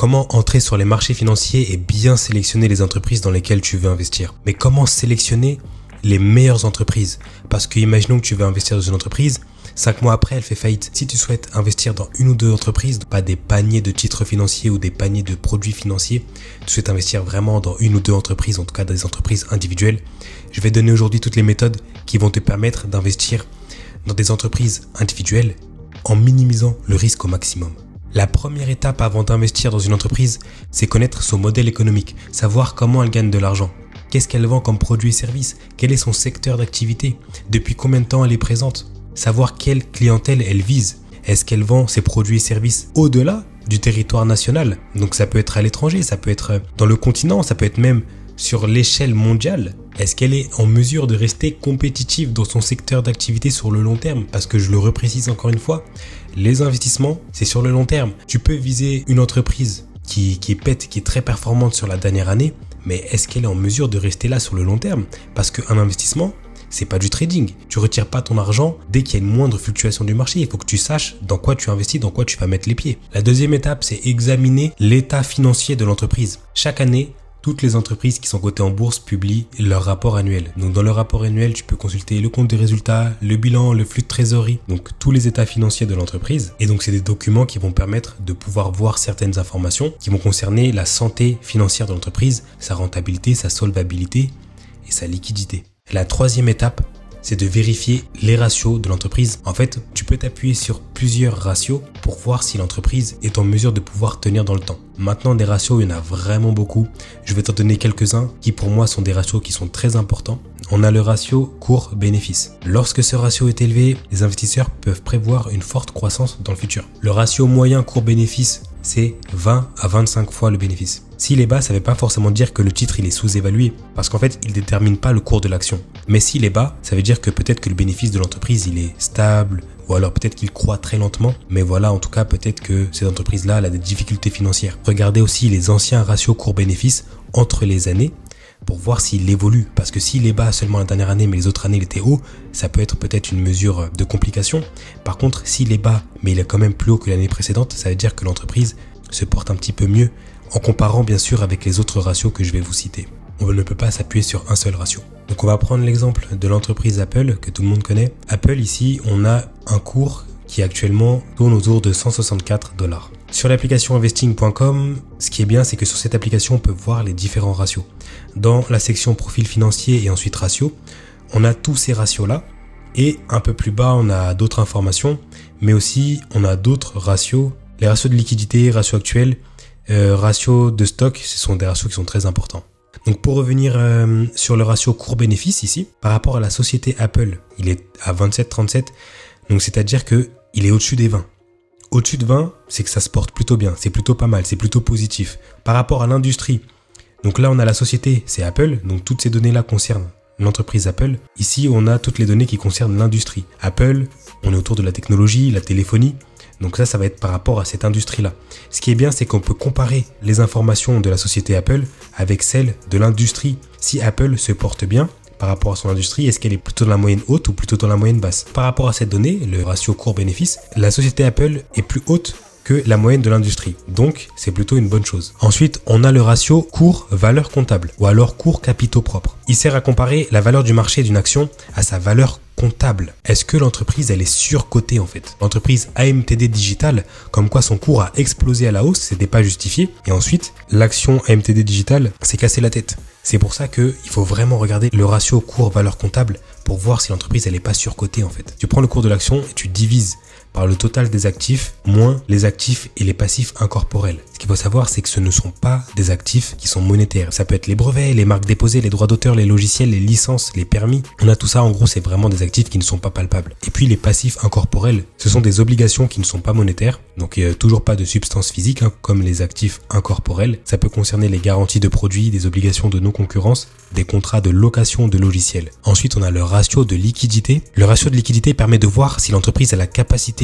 comment entrer sur les marchés financiers et bien sélectionner les entreprises dans lesquelles tu veux investir. Mais comment sélectionner les meilleures entreprises? Parce que imaginons que tu veux investir dans une entreprise, 5 mois après, elle fait faillite. Si tu souhaites investir dans une ou deux entreprises, pas des paniers de titres financiers ou des paniers de produits financiers, tu souhaites investir vraiment dans une ou deux entreprises, en tout cas des entreprises individuelles, je vais donner aujourd'hui toutes les méthodes qui vont te permettre d'investir dans des entreprises individuelles en minimisant le risque au maximum. La première étape avant d'investir dans une entreprise, c'est connaître son modèle économique, savoir comment elle gagne de l'argent. Qu'est-ce qu'elle vend comme produits et services? Quel est son secteur d'activité? Depuis combien de temps elle est présente? Savoir quelle clientèle elle vise. Est-ce qu'elle vend ses produits et services au-delà du territoire national? Donc ça peut être à l'étranger, ça peut être dans le continent, ça peut être même sur l'échelle mondiale. Est-ce qu'elle est en mesure de rester compétitive dans son secteur d'activité sur le long terme? Parce que je le reprécise encore une fois, les investissements, c'est sur le long terme. Tu peux viser une entreprise qui pète, qui est très performante sur la dernière année, mais est-ce qu'elle est en mesure de rester là sur le long terme? Parce qu'un investissement, c'est pas du trading. Tu retires pas ton argent dès qu'il y a une moindre fluctuation du marché. Il faut que tu saches dans quoi tu investis, dans quoi tu vas mettre les pieds. La deuxième étape, c'est examiner l'état financier de l'entreprise. Chaque année, toutes les entreprises qui sont cotées en bourse publient leur rapport annuel. Donc dans le rapport annuel, tu peux consulter le compte des résultats, le bilan, le flux de trésorerie, donc tous les états financiers de l'entreprise. Et donc c'est des documents qui vont permettre de pouvoir voir certaines informations qui vont concerner la santé financière de l'entreprise, sa rentabilité, sa solvabilité et sa liquidité. La troisième étape, c'est de vérifier les ratios de l'entreprise. En fait, tu peux t'appuyer sur plusieurs ratios pour voir si l'entreprise est en mesure de pouvoir tenir dans le temps. Maintenant, des ratios, il y en a vraiment beaucoup. Je vais t'en donner quelques-uns qui pour moi sont des ratios qui sont très importants. On a le ratio cours-bénéfice. Lorsque ce ratio est élevé, les investisseurs peuvent prévoir une forte croissance dans le futur. Le ratio moyen cours-bénéfice, c'est 20 à 25 fois le bénéfice. S'il est bas, ça ne veut pas forcément dire que le titre il est sous-évalué, parce qu'en fait, il ne détermine pas le cours de l'action. Mais s'il est bas, ça veut dire que peut-être que le bénéfice de l'entreprise il est stable, ou alors peut-être qu'il croît très lentement. Mais voilà, en tout cas, peut-être que cette entreprise-là elle a des difficultés financières. Regardez aussi les anciens ratios cours-bénéfice entre les années pour voir s'il évolue. Parce que s'il est bas seulement la dernière année, mais les autres années il était haut, ça peut être peut-être une mesure de complication. Par contre, s'il est bas, mais il est quand même plus haut que l'année précédente, ça veut dire que l'entreprise se porte un petit peu mieux en comparant bien sûr avec les autres ratios que je vais vous citer. On ne peut pas s'appuyer sur un seul ratio. Donc on va prendre l'exemple de l'entreprise Apple que tout le monde connaît. Apple ici, on a un cours qui actuellement tourne autour de 164 $. Sur l'application investing.com, ce qui est bien, c'est que sur cette application, on peut voir les différents ratios. Dans la section profil financier et ensuite ratio, on a tous ces ratios-là. Et un peu plus bas, on a d'autres informations, mais aussi on a d'autres ratios. Les ratios de liquidité, ratios actuels, ratios de stock, ce sont des ratios qui sont très importants. Donc pour revenir sur le ratio cours-bénéfice ici, par rapport à la société Apple, il est à 27,37, donc c'est-à-dire que il est au-dessus des 20. Au-dessus de 20, c'est que ça se porte plutôt bien, c'est plutôt pas mal, c'est plutôt positif. Par rapport à l'industrie, donc là on a la société, c'est Apple, donc toutes ces données-là concernent l'entreprise Apple. Ici on a toutes les données qui concernent l'industrie. Apple, on est autour de la technologie, la téléphonie. Donc ça va être par rapport à cette industrie-là. Ce qui est bien, c'est qu'on peut comparer les informations de la société Apple avec celles de l'industrie. Si Apple se porte bien par rapport à son industrie, est-ce qu'elle est plutôt dans la moyenne haute ou plutôt dans la moyenne basse? Par rapport à cette donnée, le ratio cours-bénéfice, la société Apple est plus haute que la moyenne de l'industrie. Donc, c'est plutôt une bonne chose. Ensuite, on a le ratio cours-valeur comptable ou alors cours-capitaux propres. Il sert à comparer la valeur du marché d'une action à sa valeur comptable. Est-ce que l'entreprise elle est surcotée en fait? L'entreprise AMTD Digital, comme quoi son cours a explosé à la hausse, c'était pas justifié. Et ensuite, l'action AMTD Digital s'est cassé la tête. C'est pour ça qu'il faut vraiment regarder le ratio cours-valeur comptable pour voir si l'entreprise elle est pas surcotée en fait. Tu prends le cours de l'action et tu divises par le total des actifs moins les actifs et les passifs incorporels. Ce qu'il faut savoir, c'est que ce ne sont pas des actifs qui sont monétaires. Ça peut être les brevets, les marques déposées, les droits d'auteur, les logiciels, les licences, les permis. On a tout ça, en gros, c'est vraiment des actifs qui ne sont pas palpables. Et puis les passifs incorporels, ce sont des obligations qui ne sont pas monétaires. Donc il n'y a toujours pas de substance physique, comme les actifs incorporels. Ça peut concerner les garanties de produits, des obligations de non-concurrence, des contrats de location de logiciels. Ensuite, on a le ratio de liquidité. Le ratio de liquidité permet de voir si l'entreprise a la capacité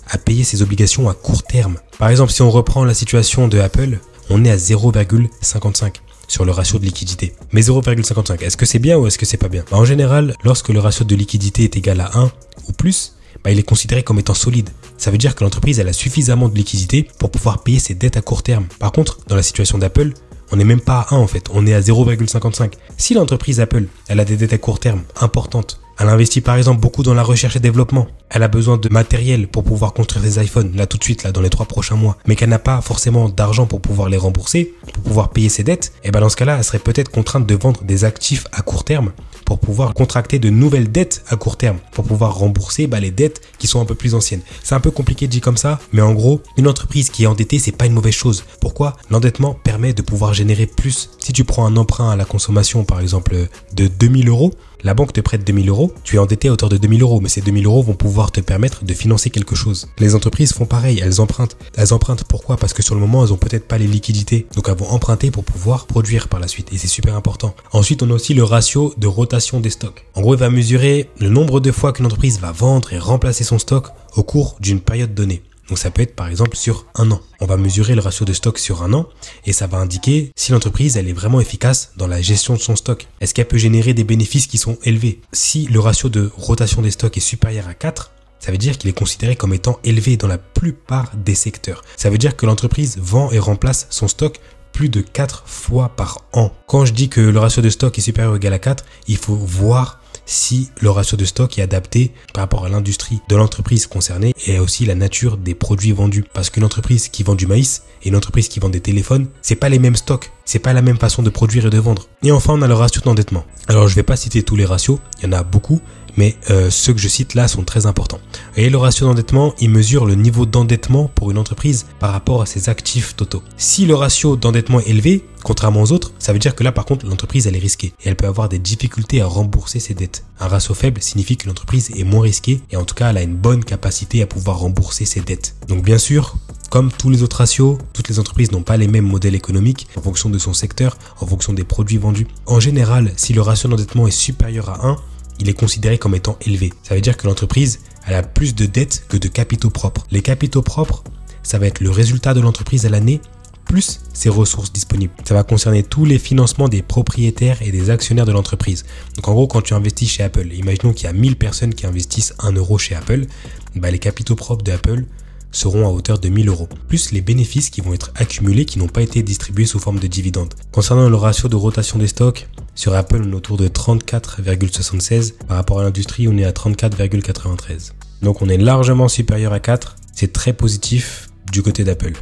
à payer ses obligations à court terme. Par exemple, si on reprend la situation de Apple, on est à 0,55 sur le ratio de liquidité. Mais 0,55, est-ce que c'est bien ou est-ce que c'est pas bien? En général, lorsque le ratio de liquidité est égal à 1 ou plus, il est considéré comme étant solide. Ça veut dire que l'entreprise elle a suffisamment de liquidité pour pouvoir payer ses dettes à court terme. Par contre, dans la situation d'Apple, on n'est même pas à 1 en fait, on est à 0,55. Si l'entreprise Apple, elle a des dettes à court terme importantes, elle investit par exemple beaucoup dans la recherche et développement, elle a besoin de matériel pour pouvoir construire ses iPhones, là tout de suite, là dans les 3 prochains mois, mais qu'elle n'a pas forcément d'argent pour pouvoir les rembourser, pour pouvoir payer ses dettes, et dans ce cas-là, elle serait peut-être contrainte de vendre des actifs à court terme pour pouvoir contracter de nouvelles dettes à court terme, pour pouvoir rembourser les dettes qui sont un peu plus anciennes. C'est un peu compliqué dit comme ça, mais en gros, une entreprise qui est endettée, c'est pas une mauvaise chose. Pourquoi? L'endettement permet de pouvoir générer plus. Si tu prends un emprunt à la consommation, par exemple, de 2000 €, la banque te prête 2000 €, tu es endetté à hauteur de 2000 €, mais ces 2000 € vont pouvoir te permettre de financer quelque chose. Les entreprises font pareil, elles empruntent. Elles empruntent pourquoi? Parce que sur le moment, elles ont peut-être pas les liquidités. Donc elles vont emprunter pour pouvoir produire par la suite. Et c'est super important. Ensuite, on a aussi le ratio de rotation des stocks. En gros, il va mesurer le nombre de fois qu'une entreprise va vendre et remplacer son stock au cours d'une période donnée. Donc ça peut être par exemple sur 1 an. On va mesurer le ratio de stock sur 1 an et ça va indiquer si l'entreprise elle est vraiment efficace dans la gestion de son stock. Est-ce qu'elle peut générer des bénéfices qui sont élevés? Si le ratio de rotation des stocks est supérieur à 4, ça veut dire qu'il est considéré comme étant élevé dans la plupart des secteurs. Ça veut dire que l'entreprise vend et remplace son stock plus de 4 fois par an. Quand je dis que le ratio de stock est supérieur ou égal à 4, il faut voir si le ratio de stock est adapté par rapport à l'industrie de l'entreprise concernée et aussi la nature des produits vendus. Parce qu'une entreprise qui vend du maïs et une entreprise qui vend des téléphones, c'est pas les mêmes stocks, c'est pas la même façon de produire et de vendre. Et enfin, on a le ratio d'endettement. Alors, je vais pas citer tous les ratios, il y en a beaucoup, mais ceux que je cite là sont très importants. Et le ratio d'endettement, il mesure le niveau d'endettement pour une entreprise par rapport à ses actifs totaux. Si le ratio d'endettement est élevé, contrairement aux autres, ça veut dire que là par contre l'entreprise elle est risquée et elle peut avoir des difficultés à rembourser ses dettes. Un ratio faible signifie que l'entreprise est moins risquée et en tout cas elle a une bonne capacité à pouvoir rembourser ses dettes. Donc bien sûr, comme tous les autres ratios, toutes les entreprises n'ont pas les mêmes modèles économiques en fonction de son secteur, en fonction des produits vendus. En général, si le ratio d'endettement est supérieur à 1, il est considéré comme étant élevé. Ça veut dire que l'entreprise elle a plus de dettes que de capitaux propres. Les capitaux propres, ça va être le résultat de l'entreprise à l'année plus ses ressources disponibles. Ça va concerner tous les financements des propriétaires et des actionnaires de l'entreprise. Donc en gros, quand tu investis chez Apple, imaginons qu'il y a 1000 personnes qui investissent 1 € chez Apple, les capitaux propres de Apple seront à hauteur de 1000 €, plus les bénéfices qui vont être accumulés qui n'ont pas été distribués sous forme de dividendes. Concernant le ratio de rotation des stocks, sur Apple, on est autour de 34,76. Par rapport à l'industrie, on est à 34,93. Donc on est largement supérieur à 4. C'est très positif du côté d'Apple.